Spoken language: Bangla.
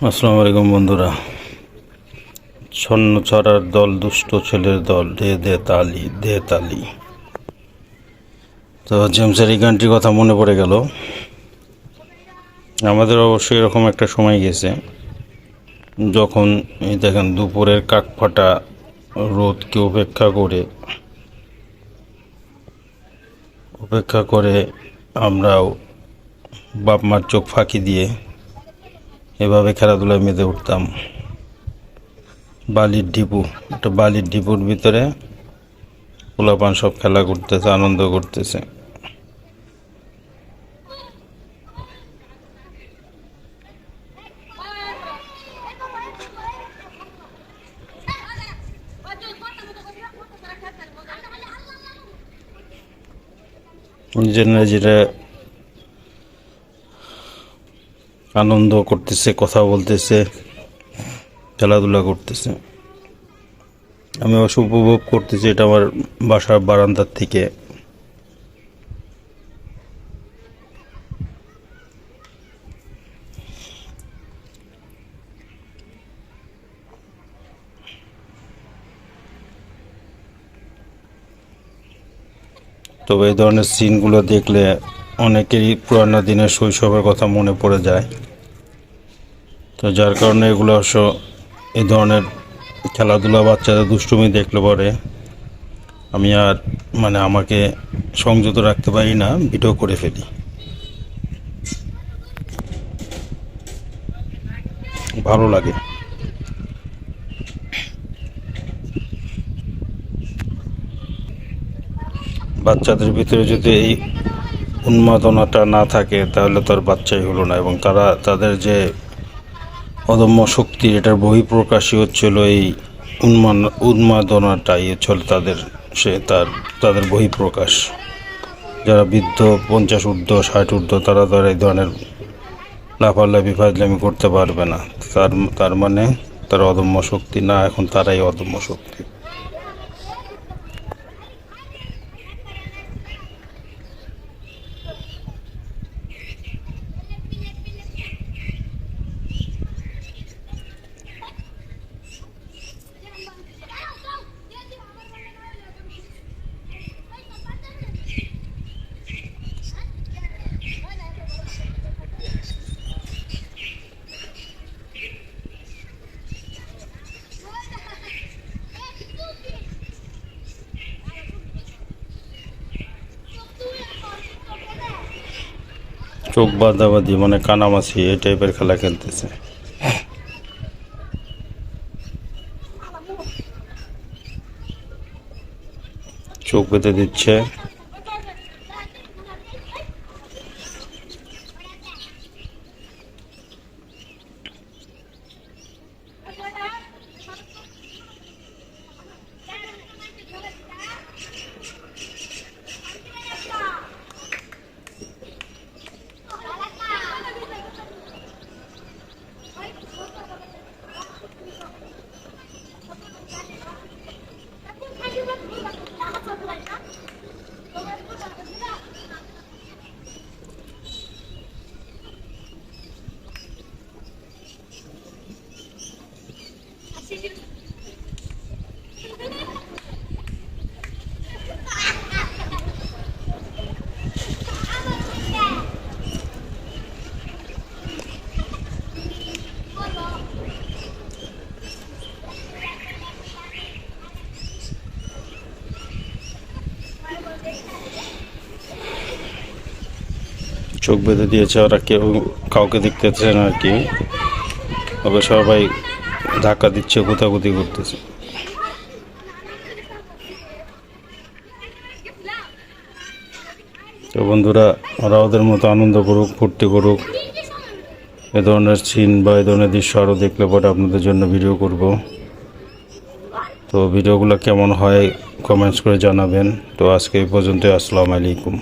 আসসালামু আলাইকুম বন্ধুরা। ছন্ন ছড়ার দল, দুষ্ট ছেলের দল, দে দে তালি, দে তালি। তো জেমসের এই গানটির কথা মনে পড়ে গেল। আমাদের অবশ্যই এরকম একটা সময় গেছে যখন এই দেখেন দুপুরের কাকফাটা রোদকে উপেক্ষা করে আমরাও বাপ মার চোখ ফাঁকি দিয়ে এভাবে খেলাধুলায় মেতে উঠতাম। বালির ঢিপুর ভিতরে পোলাপান সব খেলা করতেছে, আনন্দ করতেছে। নিজেরা আনন্দ করতেছে, কথা বলতেছে, খেলাধুলা করতেছে। আমি অবশ্য উপভোগ করতেছি এটা আমার বাসার বারান্দার থেকে। তবে এই ধরনের সিনগুলো দেখলে অনেকেরই পুরানো দিনের শৈশবের কথা মনে পড়ে যায়। তো যার কারণে এগুলো অবশ্য এই ধরনের খেলাধুলা, বাচ্চাদের দুষ্টুমি দেখলে পরে আমি আর আমাকে সংযত রাখতে পারি না, ভিডিও করে ফেলি। ভালো লাগে। বাচ্চাদের ভিতরে যদি এই উন্মাদনাটা না থাকে তাহলে তো আর বাচ্চাই হলো না, এবং তাদের যে অদম্য শক্তি, এটার বহিঃপ্রকাশই হচ্ছিল এই উন্মাদনাটাই হচ্ছিল তাদের বহিঃপ্রকাশ। যারা বৃদ্ধ, 50 ঊর্ধ্ব, 60 ঊর্ধ্ব, তারা তো আর এই ধরনের লাফালাফি ফাজলামি করতে পারবে না। তার মানে তারা অদম্য শক্তি না, এখন তারাই অদম্য শক্তি। চোখ বাঁধাবাঁধি, কানামাছি, এই টাইপের খেলা খেলতেছে। চোখ বেঁধে দিচ্ছে। চোখ বেঁধে দিয়েছে, ওরা কাউকে দেখতেছে না আর কি। তবে সবাই ধাক্কা দিচ্ছে, কোথাকুতি করতেছে। তো বন্ধুরা, ওরা ওদের মতো আনন্দ করুক, ফুর্তি করুক। এ ধরনের সিন বা এ ধরনের দৃশ্য আরও দেখলে পরে আপনাদের জন্য ভিডিও করব। তো ভিডিওগুলো কেমন হয় কমেন্টস করে জানাবেন। তো আজকে এই পর্যন্ত। আসসালামু আলাইকুম।